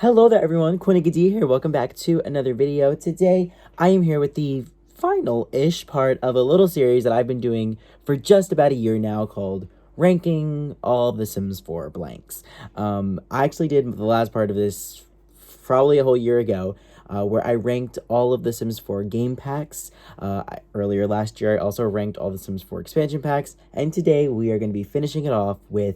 Hello there everyone, Coolnickyd here. Welcome back to another video. Today, I am here with the final-ish part of a little series that I've been doing for just about a year now called Ranking All of the Sims 4 Blanks. I actually did the last part of this probably a whole year ago, where I ranked all of the Sims 4 game packs. Earlier last year, I also ranked all the Sims 4 expansion packs, and today we are going to be finishing it off with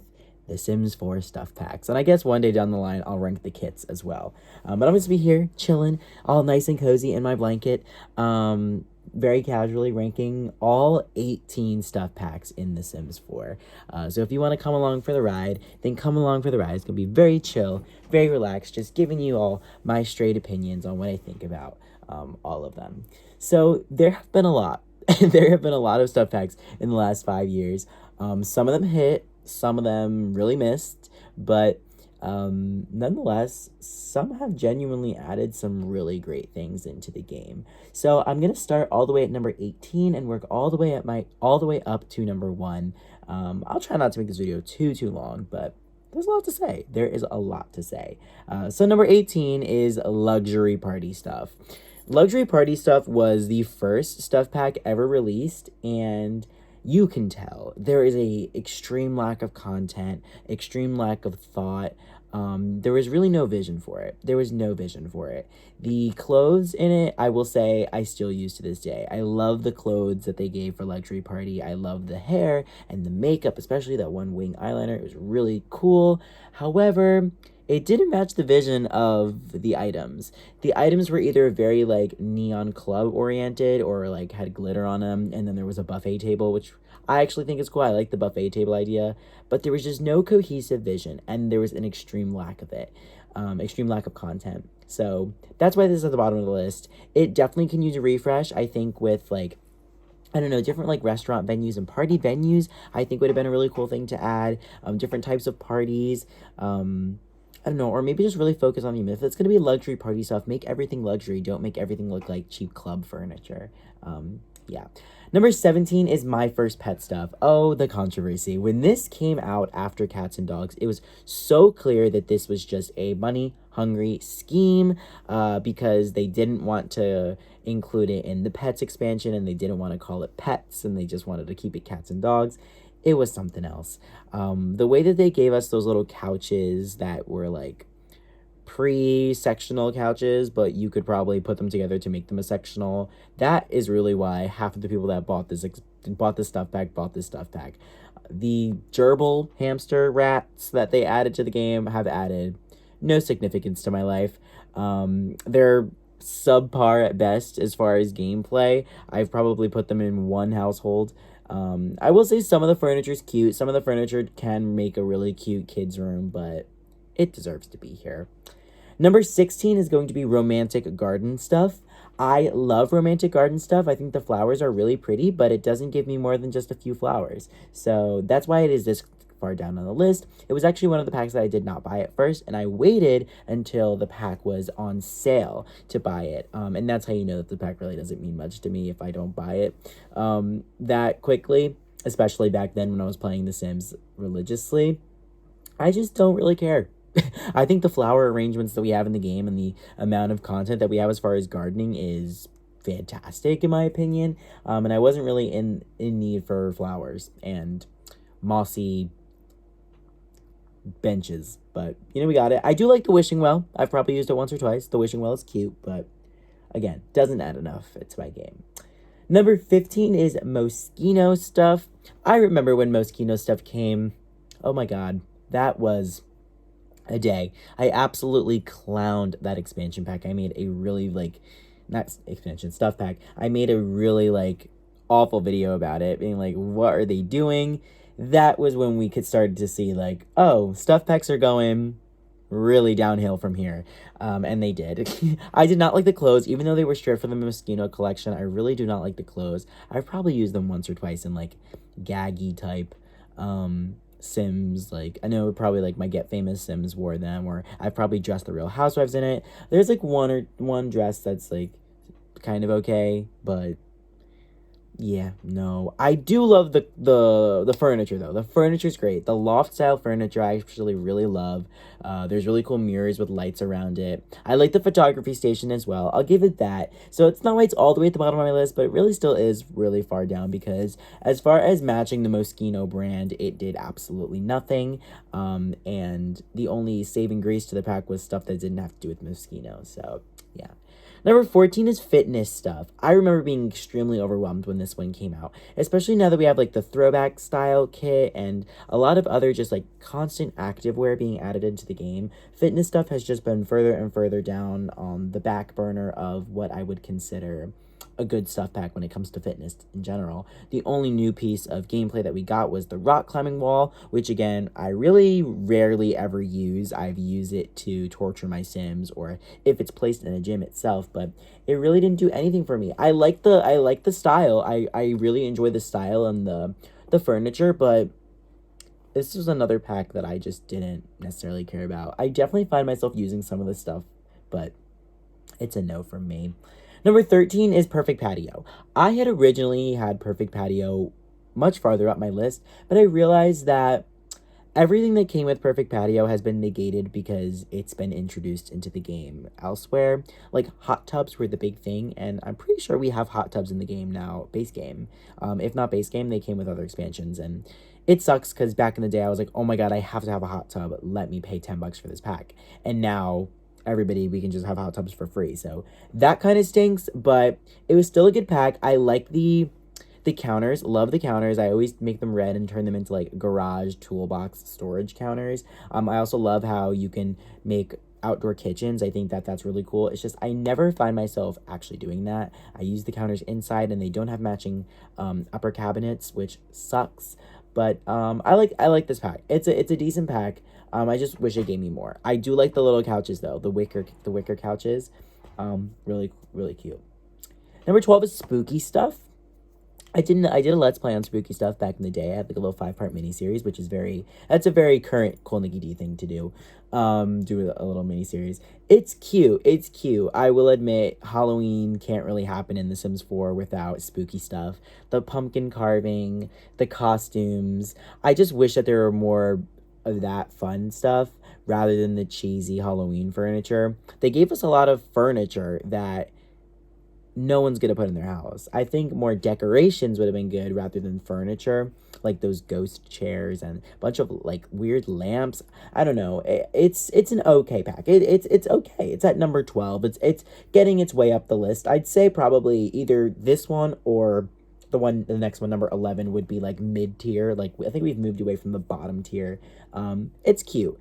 the Sims 4 stuff packs. And I guess one day down the line, I'll rank the kits as well. But I'm just be here, chilling, all nice and cozy in my blanket, very casually ranking all 18 stuff packs in the Sims 4. So if you want to come along for the ride, then come along for the ride. It's going to be very chill, very relaxed, just giving you all my straight opinions on what I think about all of them. So there have been a lot. There have been a lot of stuff packs in the last 5 years. Some of them hit, some of them really missed, but nonetheless, some have genuinely added some really great things into the game. So I'm gonna start all the way at number 18 and work all the way up to number 1. I'll try not to make this video too long, but there's a lot to say. There is a lot to say. So number 18 is luxury party stuff. Luxury party stuff was the first stuff pack ever released, and you can tell there is a extreme lack of content, extreme lack of thought. There was really no vision for it. There was no vision for it. The clothes in it, I will say, I still use to this day. I love the clothes that they gave for Luxury Party. I love the hair and the makeup, especially that one wing eyeliner. It was really cool. However, it didn't match the vision of the items. The items were either very like neon club oriented or like had glitter on them, and then there was a buffet table, which I actually think is cool. I like the buffet table idea, but there was just no cohesive vision, and there was an extreme lack of it, extreme lack of content. So that's why this is at the bottom of the list. It definitely can use a refresh. I think with like, I don't know, different like restaurant venues and party venues, I think would have been a really cool thing to add. Different types of parties. I don't know, or maybe just really focus on the, if it's going to be luxury party stuff, make everything luxury. Don't make everything look like cheap club furniture. Yeah. Number 17 is My First Pet stuff. Oh, the controversy. When this came out after Cats and Dogs, it was so clear that this was just a money-hungry scheme because they didn't want to include it in the Pets expansion, and they didn't want to call it Pets, and they just wanted to keep it Cats and Dogs. It was something else. The way that they gave us those little couches that were like pre-sectional couches, but you could probably put them together to make them a sectional. That is really why half of the people that bought this stuff pack. The gerbil hamster rats that they added to the game have added no significance to my life. They're subpar at best as far as gameplay. I've probably put them in one household. I will say some of the furniture is cute. Some of the furniture can make a really cute kid's room, but it deserves to be here. Number 16 is going to be romantic garden stuff. I love romantic garden stuff. I think the flowers are really pretty, but it doesn't give me more than just a few flowers. So that's why it is this far down on the list. It was actually one of the packs that I did not buy at first, and I waited until the pack was on sale to buy it. And that's how you know that the pack really doesn't mean much to me if I don't buy it that quickly, especially back then when I was playing The Sims religiously. I just don't really care. I think the flower arrangements that we have in the game and the amount of content that we have as far as gardening is fantastic in my opinion. And I wasn't really in need for flowers and mossy benches, but you know, we got it. I do like the wishing well. I've probably used it once or twice. The wishing well is cute, but again, doesn't add enough to my game. Number 15 is Moschino stuff. I remember when Moschino stuff came. Oh my god, that was a day. I absolutely clowned that expansion pack. I made a really like, not expansion, stuff pack. I made a really like awful video about it, being like, what are they doing? That was when we could start to see like, oh, stuff packs are going really downhill from here. And they did. I did not like the clothes, even though they were stripped for the Moschino collection. I really do not like the clothes. I've probably used them once or twice in like gaggy type Sims. Like, I know probably like my Get Famous Sims wore them, or I've probably dressed the Real Housewives in it. There's like one dress that's like kind of okay, but Yeah, no. I do love the furniture though. The furniture's great. The loft style furniture I actually really love. There's really cool mirrors with lights around it. I like the photography station as well. I'll give it that. So it's not like it's all the way at the bottom of my list, but it really still is really far down because as far as matching the Moschino brand, it did absolutely nothing. And the only saving grace to the pack was stuff that didn't have to do with Moschino. So yeah. Number 14 is fitness stuff. I remember being extremely overwhelmed when this one came out, especially now that we have like the throwback style kit and a lot of other just like constant activewear being added into the game. Fitness stuff has just been further and further down on the back burner of what I would consider a good stuff pack when it comes to fitness in general. The only new piece of gameplay that we got was the rock climbing wall, which again, I really rarely ever use. I've used it to torture my Sims or if it's placed in a gym itself, but it really didn't do anything for me. I like the style. I really enjoy the style and the furniture, but this was another pack that I just didn't necessarily care about. I definitely find myself using some of this stuff, but it's a no from me. Number 13 is Perfect Patio. I had originally had Perfect Patio much farther up my list, but I realized that everything that came with Perfect Patio has been negated because it's been introduced into the game elsewhere. Like, hot tubs were the big thing, and I'm pretty sure we have hot tubs in the game now, base game. If not base game, they came with other expansions, and it sucks because back in the day, I was like, oh my god, I have to have a hot tub. Let me pay $10 for this pack. And now everybody, we can just have hot tubs for free. So that kind of stinks, but it was still a good pack. I like the counters, love the counters. I always make them red and turn them into like garage toolbox storage counters. I also love how you can make outdoor kitchens. I think that that's really cool. It's just I never find myself actually doing that. I use the counters inside and they don't have matching upper cabinets, which sucks. But I like this pack. It's a decent pack. I just wish it gave me more. I do like the little couches though, the wicker couches. Really cute. Number 12 is spooky stuff. I did a Let's Play on spooky stuff back in the day. I had like a little 5-part mini-series, which is that's a very current Coolnickyd thing to do. Do a little mini-series. It's cute. I will admit, Halloween can't really happen in The Sims 4 without spooky stuff. The pumpkin carving, the costumes. I just wish that there were more of that fun stuff rather than the cheesy Halloween furniture. They gave us a lot of furniture that no one's gonna put in their house. I think more decorations would have been good rather than furniture, like those ghost chairs and a bunch of like weird lamps. I don't know. It's an okay pack. It's okay. It's at number 12. It's getting its way up the list. I'd say probably either this one or the next one, number 11, would be like mid-tier. Like, I think we've moved away from the bottom tier. It's cute.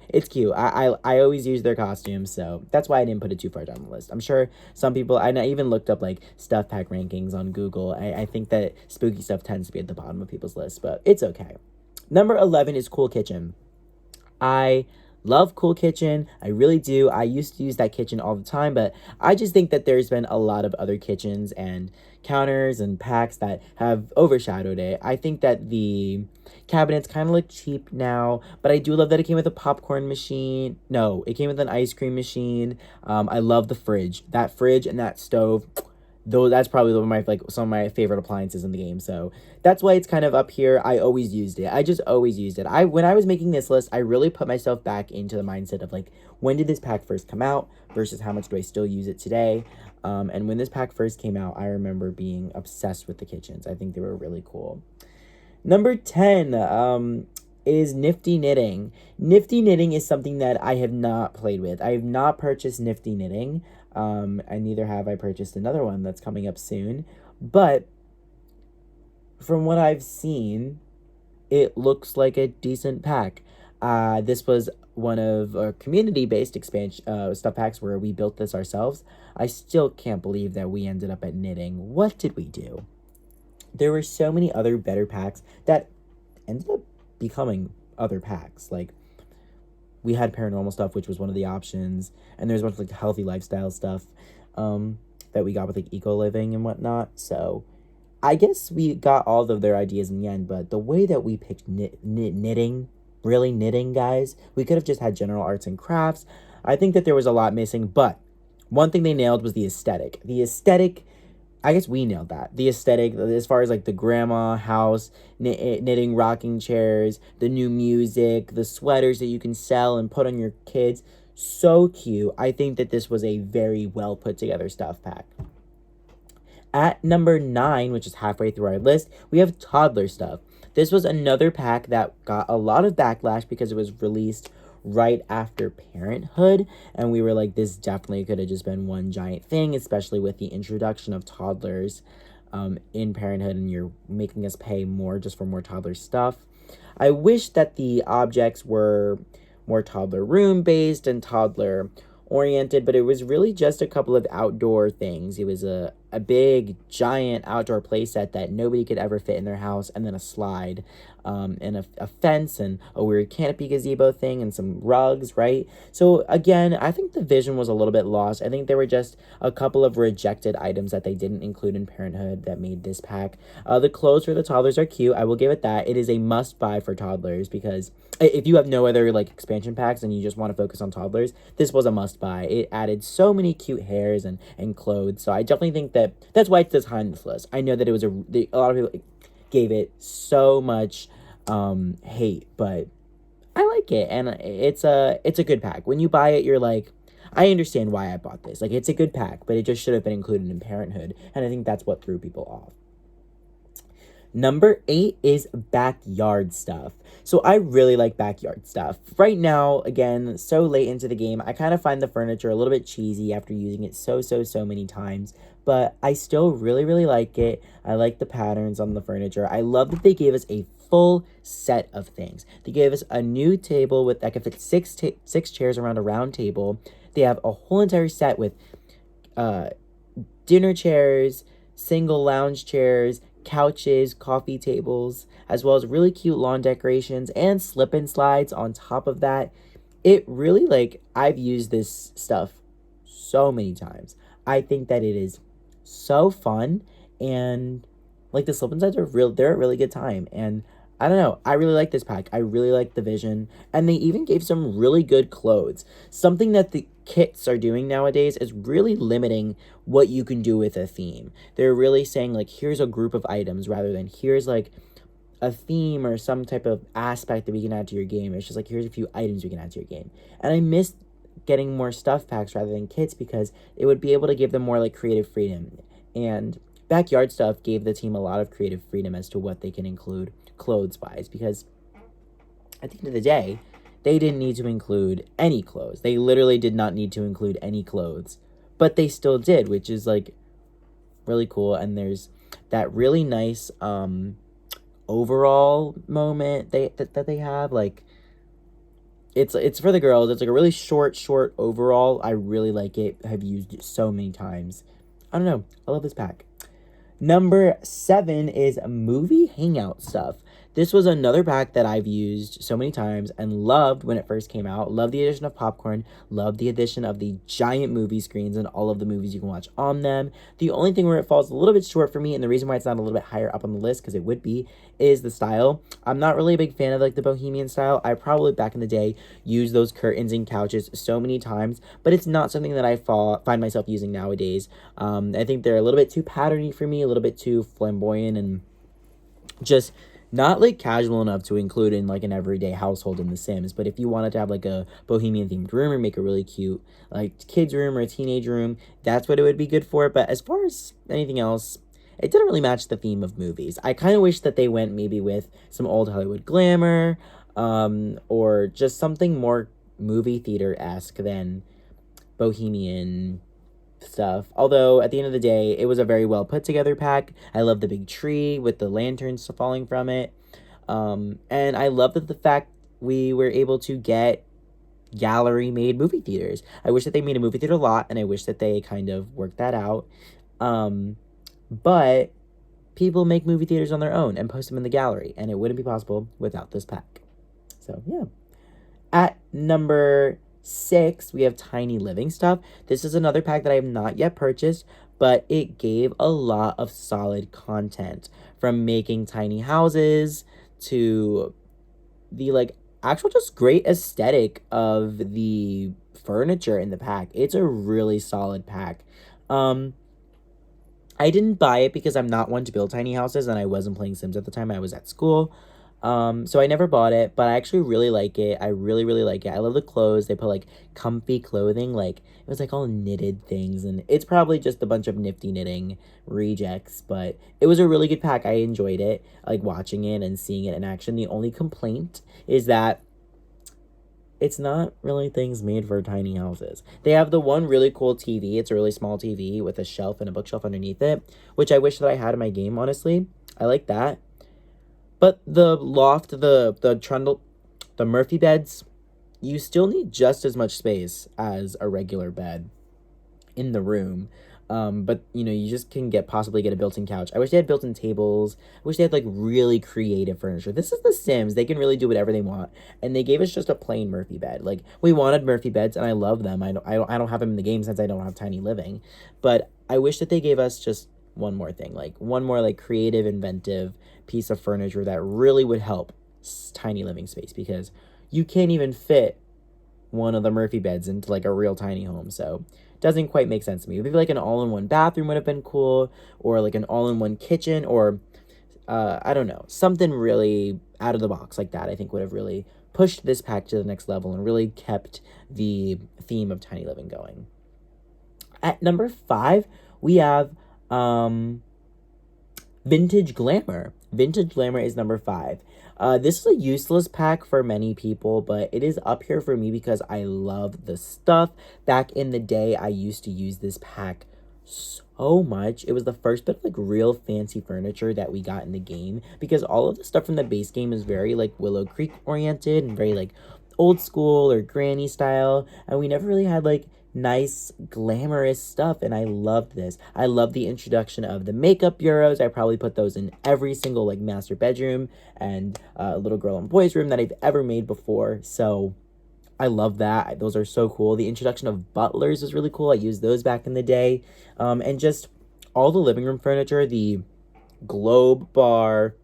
I always use their costumes, so that's why I didn't put it too far down the list. I'm sure some people, I even looked up like stuff pack rankings on Google. I think that spooky stuff tends to be at the bottom of people's lists, but it's okay. Number 11 is Cool Kitchen. I love Cool Kitchen. I really do. I used to use that kitchen all the time, but I just think that there's been a lot of other kitchens and counters and packs that have overshadowed it. I think that the cabinets kind of look cheap now, but I do love that it came with a popcorn machine. No, it came with an ice cream machine. I love the fridge. That fridge and that stove, though, that's probably some of my favorite appliances in the game. So that's why it's kind of up here. I always used it. I just always used it. When I was making this list, I really put myself back into the mindset of like, when did this pack first come out versus how much do I still use it today? And when this pack first came out, I remember being obsessed with the kitchens. I think they were really cool. Number 10 is Nifty Knitting. Nifty Knitting is something that I have not played with. I have not purchased Nifty Knitting. And neither have I purchased another one that's coming up soon. But from what I've seen, it looks like a decent pack. This was one of our community-based expansion stuff packs where we built this ourselves. I still can't believe that we ended up at knitting. What did we do? There were so many other better packs that ended up becoming other packs. Like, we had Paranormal Stuff, which was one of the options, and there's a bunch of like healthy lifestyle stuff that we got with like eco living and whatnot. So I guess we got all of their ideas in the end, but the way that we picked knitting, really knitting, guys, we could have just had general arts and crafts. I think that there was a lot missing, but one thing they nailed was the aesthetic. The aesthetic, I guess we nailed that. The aesthetic, as far as like the grandma house, knitting rocking chairs, the new music, the sweaters that you can sell and put on your kids. So cute. I think that this was a very well put together stuff pack. At number 9, which is halfway through our list, we have toddler stuff. This was another pack that got a lot of backlash because it was released right after Parenthood, and we were like, this definitely could have just been one giant thing, especially with the introduction of toddlers in Parenthood, and you're making us pay more just for more toddler stuff. I wish that the objects were more toddler room based and toddler oriented, but it was really just a couple of outdoor things. It was a big giant outdoor playset that nobody could ever fit in their house, and then a slide, and a fence, and a weird canopy gazebo thing, and some rugs, right? So again, I think the vision was a little bit lost. I think there were just a couple of rejected items that they didn't include in Parenthood that made this pack. The clothes for the toddlers are cute. I will give it that. It is a must buy for toddlers, because if you have no other like expansion packs and you just want to focus on toddlers, this was a must buy. It added so many cute hairs and clothes. So I definitely think that's why it's this high on this list. I know that it was a lot of people gave it so much hate, but I like it, and it's a good pack. When you buy it, you're like, I understand why I bought this. Like, it's a good pack, but it just should have been included in Parenthood, and I think that's what threw people off. Number 8 is backyard stuff. So I really like backyard stuff. Right now, again, so late into the game, I kind of find the furniture a little bit cheesy after using it so many times. But I still really like it. I like the patterns on the furniture. I love that they gave us a full set of things. They gave us a new table with that can fit six chairs around a round table. They have a whole entire set with dinner chairs, single lounge chairs, couches, coffee tables, as well as really cute lawn decorations and slip and slides on top of that. It really, like, I've used this stuff so many times. I think that it is so fun, and like the slip and slides they're a really good time. And I don't know, I really like this pack. I really like the vision, and they even gave some really good clothes. Something that the kits are doing nowadays is really limiting what you can do with a theme. They're really saying, like, here's a group of items rather than here's like a theme or some type of aspect that we can add to your game. It's just like, here's a few items we can add to your game. And I miss getting more stuff packs rather than kits, because it would be able to give them more like creative freedom. And backyard stuff gave the team a lot of creative freedom as to what they can include clothes wise, because at the end of the day, they didn't need to include any clothes. They literally did not need to include any clothes, but they still did, which is like really cool. And there's that really nice overall moment that they have. Like, it's for the girls. It's like a really short overall. I really like it. I've used it so many times. I don't know. I love this pack. Number 7 is movie hangout stuff. This was another pack that I've used so many times and loved when it first came out. Loved the addition of popcorn. Loved the addition of the giant movie screens and all of the movies you can watch on them. The only thing where it falls a little bit short for me, and the reason why it's not a little bit higher up on the list, because it would be, is the style. I'm not really a big fan of like the bohemian style. I probably back in the day used those curtains and couches so many times, but it's not something that I find myself using nowadays. I think they're a little bit too patterny for me, a little bit too flamboyant, and just not like casual enough to include in like an everyday household in The Sims. But if you wanted to have like a bohemian themed room or make a really cute like kids room or a teenage room, that's what it would be good for. But as far as anything else, it didn't really match the theme of movies. I kind of wish that they went maybe with some old Hollywood glamour, or just something more movie theater-esque than bohemian stuff. Although at the end of the day, it was a very well put together pack. I love the big tree with the lanterns falling from it, and I love that the fact we were able to get gallery made movie theaters. I wish that they made a movie theater lot, and I wish that they kind of worked that out. But people make movie theaters on their own and post them in the gallery, and it wouldn't be possible without this pack. So yeah. At number 6, we have Tiny Living stuff. This is another pack that I have not yet purchased, but it gave a lot of solid content, from making tiny houses to the like actual just great aesthetic of the furniture in the pack. It's a really solid pack. I didn't buy it because I'm not one to build tiny houses, and I wasn't playing Sims at the time. I was at school. So I never bought it, but I actually really like it. I really, really like it. I love the clothes. They put like comfy clothing, like it was like all knitted things, and it's probably just a bunch of Nifty Knitting rejects, but it was a really good pack. I enjoyed it, like watching it and seeing it in action. The only complaint is that it's not really things made for tiny houses. They have the one really cool TV. It's a really small TV with a shelf and a bookshelf underneath it, which I wish that I had in my game, honestly. I like that. But the loft, the trundle, the Murphy beds, you still need just as much space as a regular bed in the room. But you just can possibly get a built-in couch. I wish they had built-in tables. I wish they had like really creative furniture. This is The Sims. They can really do whatever they want, and they gave us just a plain Murphy bed. Like, we wanted Murphy beds, and I love them. I don't have them in the game since I don't have tiny living, but I wish that they gave us just one more thing, like one more like creative, inventive piece of furniture that really would help tiny living space, because you can't even fit one of the Murphy beds into like a real tiny home. So doesn't quite make sense to me. Maybe like an all-in-one bathroom would have been cool, or like an all-in-one kitchen, or I don't know, something really out of the box like that. I think would have really pushed this pack to the next level and really kept the theme of tiny living going. At number 5, we have Vintage Glamour. Vintage Glamour is number 5. This is a useless pack for many people, but it is up here for me because I love the stuff. Back in the day, I used to use this pack so much. It was the first bit of like real fancy furniture that we got in the game, because all of the stuff from the base game is very like Willow Creek oriented and very like old school or granny style, and we never really had like nice glamorous stuff, and I loved this. I love the introduction of the makeup bureaus. I probably put those in every single like master bedroom and little girl and boys room that I've ever made before. So I love that. Those are so cool. The introduction of butlers was really cool. I used those back in the day. And just all the living room furniture, the globe bar,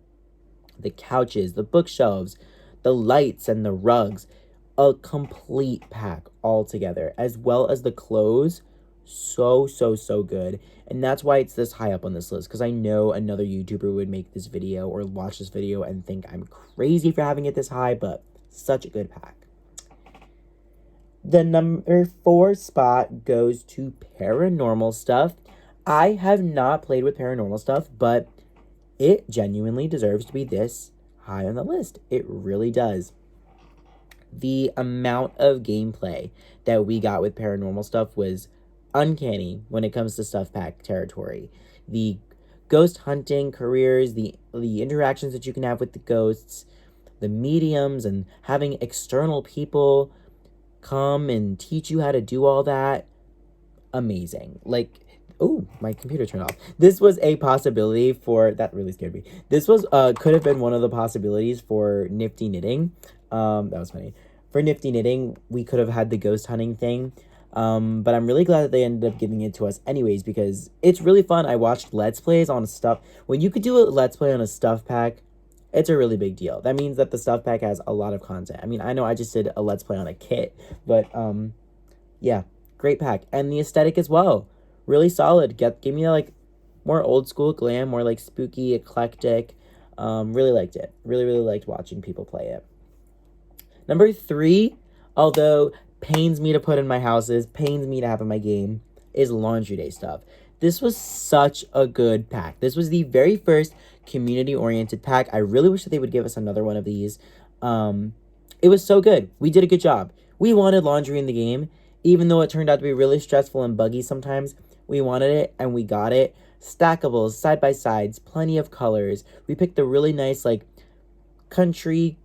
the couches, the bookshelves, the lights, and the rugs. A complete pack all together, as well as the clothes. So good. And that's why it's this high up on this list, because I know another YouTuber would make this video or watch this video and think I'm crazy for having it this high, but such a good pack. The number 4 spot goes to Paranormal Stuff. I have not played with Paranormal Stuff, but it genuinely deserves to be this high on the list. It really does. The amount of gameplay that we got with Paranormal Stuff was uncanny when it comes to stuff pack territory. The ghost hunting careers, the interactions that you can have with the ghosts, the mediums, and having external people come and teach you how to do all that. Amazing. Like, oh, my computer turned off. This was a possibility for, that really scared me. This was could have been one of the possibilities for Nifty Knitting. That was funny. For Nifty Knitting, we could have had the ghost hunting thing. But I'm really glad that they ended up giving it to us anyways, because it's really fun. I watched Let's Plays on stuff. When you could do a Let's Play on a stuff pack, it's a really big deal. That means that the stuff pack has a lot of content. I mean, I know I just did a Let's Play on a kit, but yeah, great pack. And the aesthetic as well. Really solid. Give me like more old school glam, more like spooky, eclectic. Really liked it. Really liked watching people play it. Number 3, although pains me to put in my houses, pains me to have in my game, is Laundry Day Stuff. This was such a good pack. This was the very first community-oriented pack. I really wish that they would give us another one of these. It was so good. We did a good job. We wanted laundry in the game, even though it turned out to be really stressful and buggy sometimes. We wanted it, and we got it. Stackables, side-by-sides, plenty of colors. We picked the really nice, like, country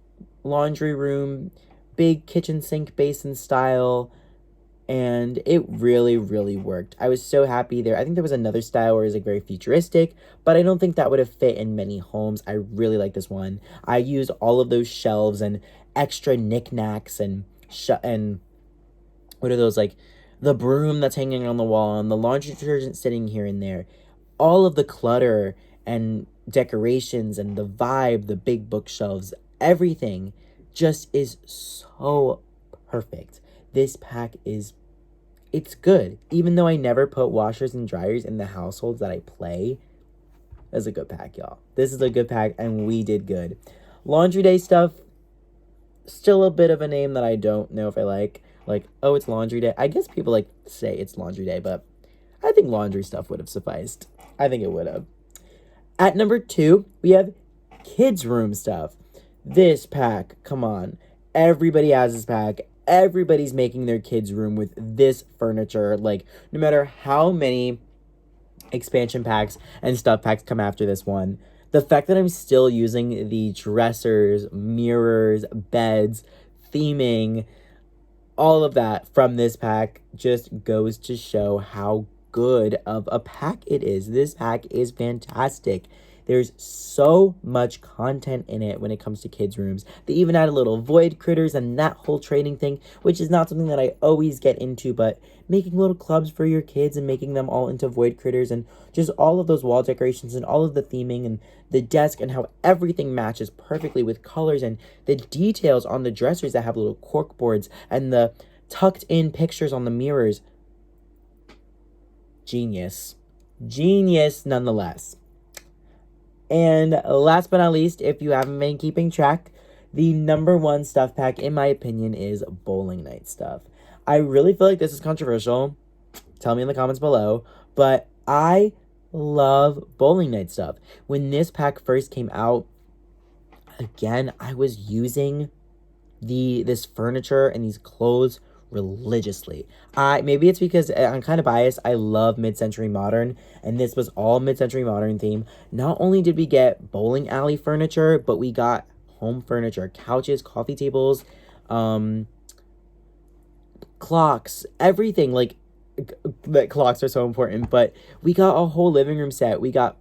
laundry room, big kitchen sink basin style, and it really worked. I was so happy there. I think there was another style where it was like very futuristic, but I don't think that would have fit in many homes. I really like this one. I used all of those shelves and extra knickknacks and what are those, like the broom that's hanging on the wall and the laundry detergent sitting here and there. All of the clutter and decorations and the vibe, the big bookshelves, everything just is so perfect. This pack is it's good. Even though I never put washers and dryers in the households that I play, that's a good pack, y'all. This is a good pack, and we did good. Laundry Day stuff, still a bit of a name that I don't know if I like. Like, oh, it's Laundry Day. I guess people like to say it's Laundry Day, but I think laundry stuff would have sufficed. I think it would have. At number 2, we have kids' room stuff. This pack, come on. Everybody has this pack. Everybody's making their kids' room with this furniture. Like, no matter how many expansion packs and stuff packs come after this one, the fact that I'm still using the dressers, mirrors, beds, theming, all of that from this pack just goes to show how good of a pack it is. This pack is fantastic. There's so much content in it when it comes to kids' rooms. They even add a little void critters and that whole trading thing, which is not something that I always get into, but making little clubs for your kids and making them all into void critters and just all of those wall decorations and all of the theming and the desk and how everything matches perfectly with colors and the details on the dressers that have little cork boards and the tucked in pictures on the mirrors. Genius. Genius nonetheless. And last but not least, if you haven't been keeping track, the number 1 stuff pack, in my opinion, is Bowling Night stuff. I really feel like this is controversial. Tell me in the comments below. But I love Bowling Night stuff. When this pack first came out, again, I was using this furniture and these clothes religiously. Maybe it's because I'm kind of biased. I love mid-century modern, and this was all mid-century modern theme. Not only did we get bowling alley furniture, but we got home furniture, couches, coffee tables, clocks, everything. Like, the clocks are so important, but we got a whole living room set. We got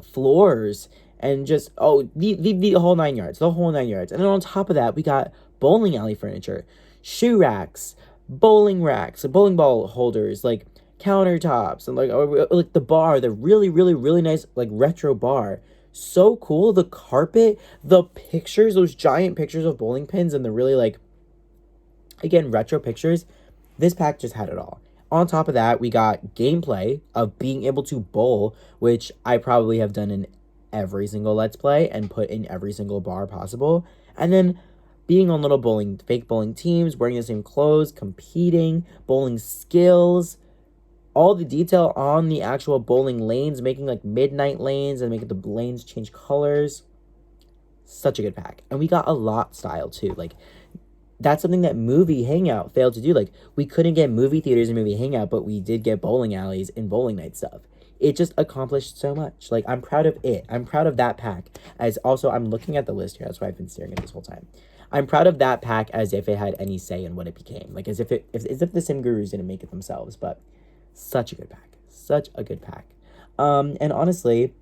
floors and just the whole 9 yards, and then on top of that we got bowling alley furniture, shoe racks, bowling racks, bowling ball holders, like countertops, and like the bar, the really nice like retro bar. So cool. The carpet, the pictures, those giant pictures of bowling pins, and the really like, again, retro pictures. This pack just had it all. On top of that, we got gameplay of being able to bowl, which I probably have done in every single Let's Play and put in every single bar possible. And then being on little fake bowling teams, wearing the same clothes, competing, bowling skills, all the detail on the actual bowling lanes, making like midnight lanes and making the lanes change colors. Such a good pack. And we got a lot style too. Like, that's something that Movie Hangout failed to do. Like, we couldn't get movie theaters and Movie Hangout, but we did get bowling alleys and Bowling Night stuff. It just accomplished so much. Like, I'm proud of it. I'm proud of that pack. As also, I'm looking at the list here. That's why I've been staring at this whole time. I'm proud of that pack as if it had any say in what it became. Like, as if the Sim Gurus didn't make it themselves. But such a good pack. Such a good pack. And honestly,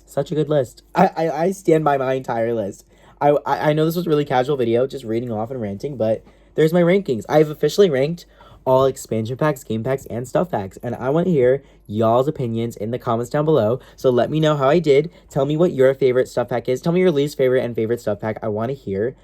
such a good list. I stand by my entire list. I know this was a really casual video, just reading off and ranting, but there's my rankings. I've officially ranked all expansion packs, game packs, and stuff packs, and I want to hear y'all's opinions in the comments down below. So let me know how I did. Tell me what your favorite stuff pack is. Tell me your least favorite and favorite stuff pack. I want to hear.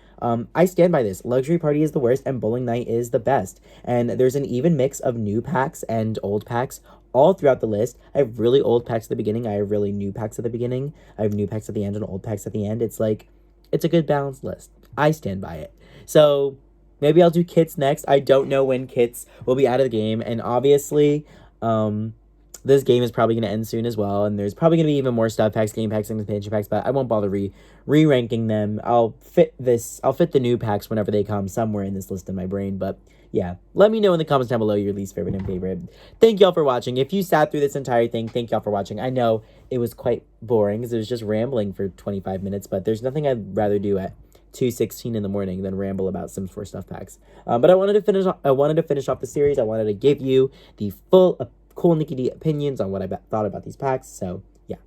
I stand by this. Luxury Party is the worst, and Bowling Night is the best. And there's an even mix of new packs and old packs all throughout the list. I have really old packs at the beginning. I have really new packs at the beginning. I have new packs at the end and old packs at the end. It's like, it's a good balanced list. I stand by it. So maybe I'll do kits next. I don't know when kits will be out of the game. And obviously, this game is probably going to end soon as well. And there's probably going to be even more stuff packs, game packs, and expansion packs. But I won't bother re-ranking them. I'll fit the new packs whenever they come somewhere in this list in my brain. But yeah, let me know in the comments down below your least favorite and favorite. Thank y'all for watching. If you sat through this entire thing, thank y'all for watching. I know it was quite boring because it was just rambling for 25 minutes. But there's nothing I'd rather do at 2:16 in the morning than ramble about Sims 4 stuff packs. But I wanted to finish off the series. I wanted to give you the full Coolnickyd opinions on what I thought about these packs. So yeah,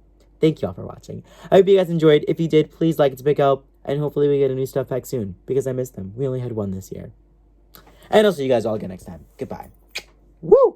thank y'all for watching. I hope you guys enjoyed. If you did, please like. It's a big help. And hopefully we get a new stuff pack soon because I missed them. We only had one this year. And I'll see you guys all again next time. Goodbye. Woo!